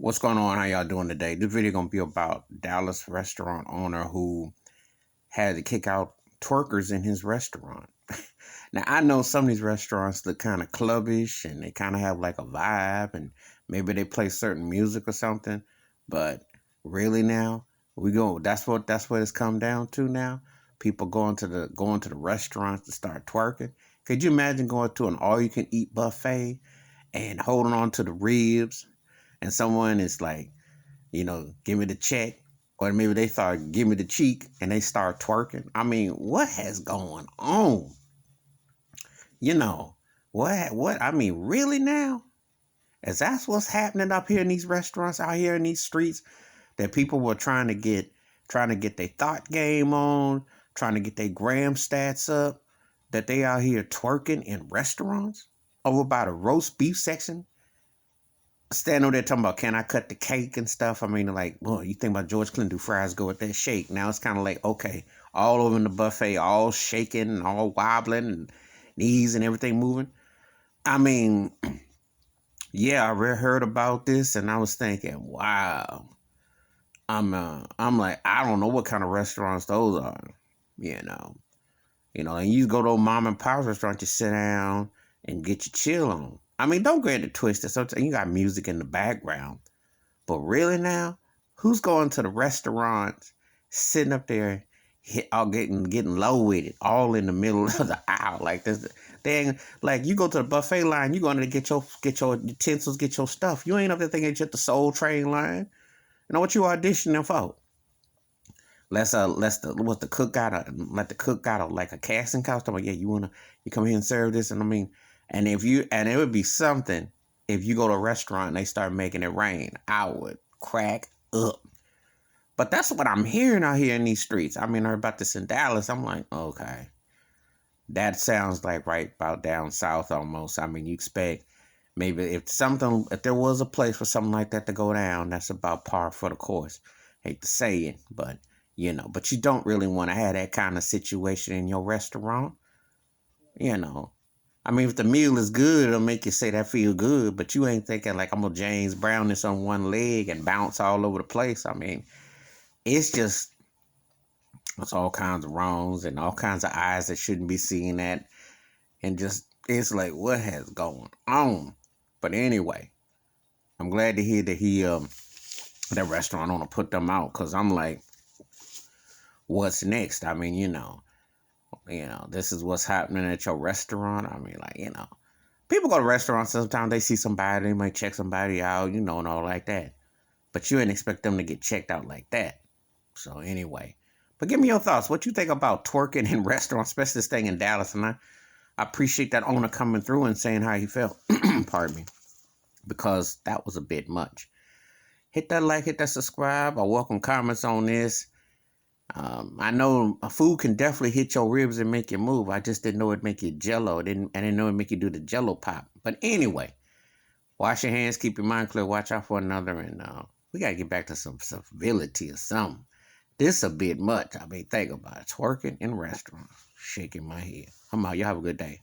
What's going on? How y'all doing today? This video gonna be about Dallas restaurant owner who had to kick out twerkers in his restaurant. Now I know some of these restaurants look kind of clubbish and they kind of have like a vibe and maybe they play certain music or something, but really now we go. That's what it's come down to now. People going to the restaurants to start twerking. Could you imagine going to an all you can eat buffet and holding on to the ribs? And someone is like, give me the check. Or maybe they start, give me the cheek, and they start twerking. I mean, what has going on? You know, I mean, really now? Is that what's happening up here in these restaurants, out here in these streets? That people were trying to get their thought game on, trying to get their gram stats up, that they out here twerking in restaurants over by the roast beef section? Standing over there talking about, can I cut the cake and stuff? I mean, like, well, you think about George Clinton do fries, go with that shake. Now it's kind of like, okay, all over in the buffet, all shaking and all wobbling and knees and everything moving. I mean, yeah, I heard about this and I was thinking, wow. I'm like, I don't know what kind of restaurants those are, you know. And you go to a mom and pop restaurant, you sit down and get your chill on. I mean, don't get it twisted. Sometimes you got music in the background. But really now, who's going to the restaurants, sitting up there, all getting low with it, all in the middle of the aisle like this? Like you go to the buffet line, you going to get your utensils, get your stuff. You ain't up there thinking it's just the Soul Train line. You know what you auditioning for? Let the cook got a like a casting couch. Like, yeah, you come here and serve this, and I mean, and it would be something if you go to a restaurant and they start making it rain. I would crack up. But that's what I'm hearing out here in these streets. I mean, I heard about this in Dallas. I'm like, okay, that sounds like right about down south almost. I mean, you expect maybe if there was a place for something like that to go down, that's about par for the course. Hate to say it, but you don't really want to have that kind of situation in your restaurant. I mean, if the meal is good, it'll make you say that feel good, but you ain't thinking like I'm gonna James Brown this on one leg and bounce all over the place. I mean, it's all kinds of wrongs and all kinds of eyes that shouldn't be seeing that. And just, it's like, what has gone on? But anyway, I'm glad to hear that that restaurant owner put them out, because I'm like, what's next? I mean, this is what's happening at your restaurant. I mean, like, people go to restaurants, sometimes they see somebody, they might check somebody out, and all like that. But you ain't expect them to get checked out like that. So anyway, but give me your thoughts. What you think about twerking in restaurants, especially staying in Dallas? And I appreciate that owner coming through and saying how he felt. Pardon me. Because that was a bit much. Hit that like, hit that subscribe. I welcome comments on this. I know food can definitely hit your ribs and make you move. I just didn't know it'd make you jello. I didn't know it'd make you do the jello pop. But anyway, wash your hands, keep your mind clear, watch out for another, and we gotta get back to some civility or something. This a bit much. I mean, think about it. Twerking in restaurants. Shaking my head. I'm out. Y'all have a good day.